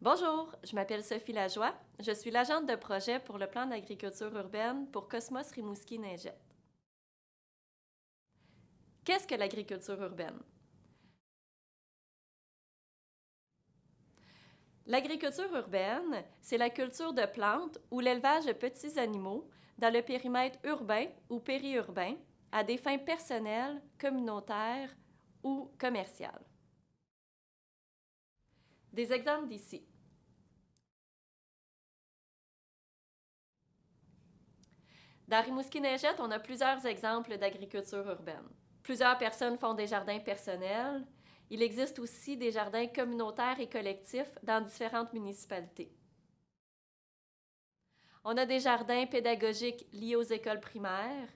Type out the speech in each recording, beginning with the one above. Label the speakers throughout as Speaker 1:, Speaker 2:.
Speaker 1: Bonjour, je m'appelle Sophie Lajoie. Je suis l'agente de projet pour le plan d'agriculture urbaine pour Cosmos Rimouski-Neigette. Qu'est-ce que l'agriculture urbaine? L'agriculture urbaine, c'est la culture de plantes ou l'élevage de petits animaux dans le périmètre urbain ou périurbain à des fins personnelles, communautaires ou commerciales. Des exemples d'ici. Dans Rimouski-Neigette, on a plusieurs exemples d'agriculture urbaine. Plusieurs personnes font des jardins personnels. Il existe aussi des jardins communautaires et collectifs dans différentes municipalités. On a des jardins pédagogiques liés aux écoles primaires,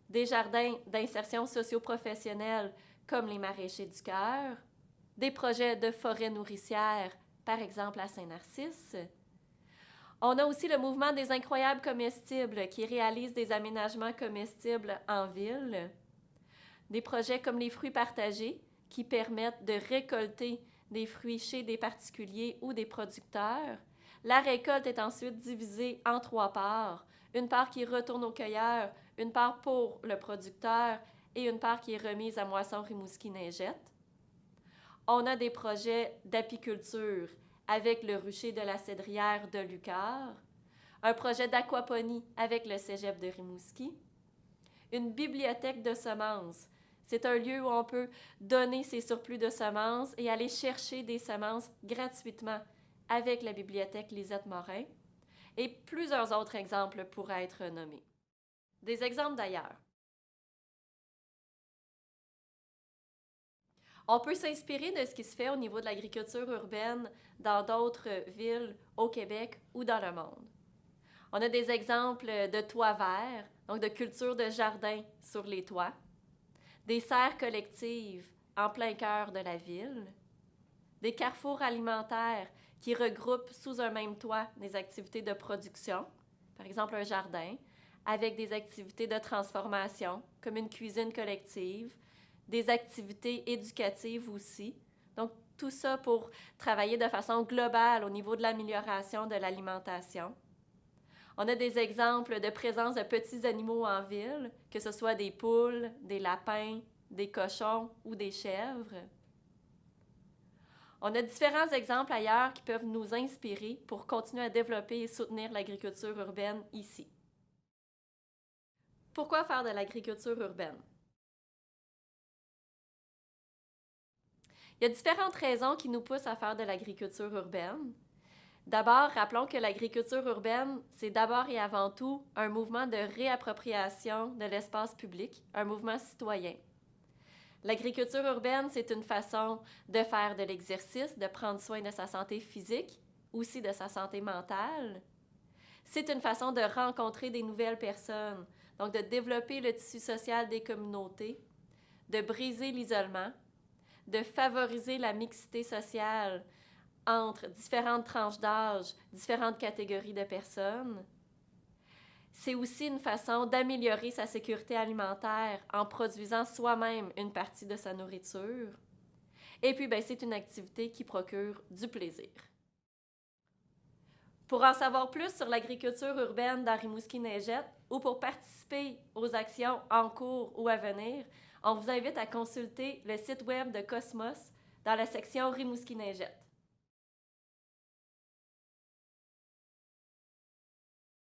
Speaker 1: des jardins d'insertion socio-professionnelle comme les maraîchers du cœur, des projets de forêt nourricière, par exemple à Saint-Narcisse. On a aussi le mouvement des incroyables comestibles qui réalise des aménagements comestibles en ville. Des projets comme les fruits partagés qui permettent de récolter des fruits chez des particuliers ou des producteurs. La récolte est ensuite divisée en 3 parts. Une part qui retourne au cueilleur, une part pour le producteur et une part qui est remise à Moisson Rimouski-Neigette. On a des projets d'apiculture avec le rucher de la Cédrière de Lucar, un projet d'aquaponie avec le cégep de Rimouski, une bibliothèque de semences. C'est un lieu où on peut donner ses surplus de semences et aller chercher des semences gratuitement avec la bibliothèque Lisette Morin. Et plusieurs autres exemples pourraient être nommés. Des exemples d'ailleurs. On peut s'inspirer de ce qui se fait au niveau de l'agriculture urbaine dans d'autres villes au Québec ou dans le monde. On a des exemples de toits verts, donc de culture de jardin sur les toits, des serres collectives en plein cœur de la ville, des carrefours alimentaires qui regroupent sous un même toit des activités de production, par exemple un jardin, avec des activités de transformation, comme une cuisine collective, des activités éducatives aussi. Donc, tout ça pour travailler de façon globale au niveau de l'amélioration de l'alimentation. On a des exemples de présence de petits animaux en ville, que ce soit des poules, des lapins, des cochons ou des chèvres. On a différents exemples ailleurs qui peuvent nous inspirer pour continuer à développer et soutenir l'agriculture urbaine ici. Pourquoi faire de l'agriculture urbaine? Il y a différentes raisons qui nous poussent à faire de l'agriculture urbaine. D'abord, rappelons que l'agriculture urbaine, c'est d'abord et avant tout un mouvement de réappropriation de l'espace public, un mouvement citoyen. L'agriculture urbaine, c'est une façon de faire de l'exercice, de prendre soin de sa santé physique, aussi de sa santé mentale. C'est une façon de rencontrer des nouvelles personnes, donc de développer le tissu social des communautés, de briser l'isolement, de favoriser la mixité sociale entre différentes tranches d'âge, différentes catégories de personnes. C'est aussi une façon d'améliorer sa sécurité alimentaire en produisant soi-même une partie de sa nourriture. Et puis, c'est une activité qui procure du plaisir. Pour en savoir plus sur l'agriculture urbaine dans Rimouski-Neigette ou pour participer aux actions en cours ou à venir, on vous invite à consulter le site web de Cosmos dans la section Rimouski-Neigette.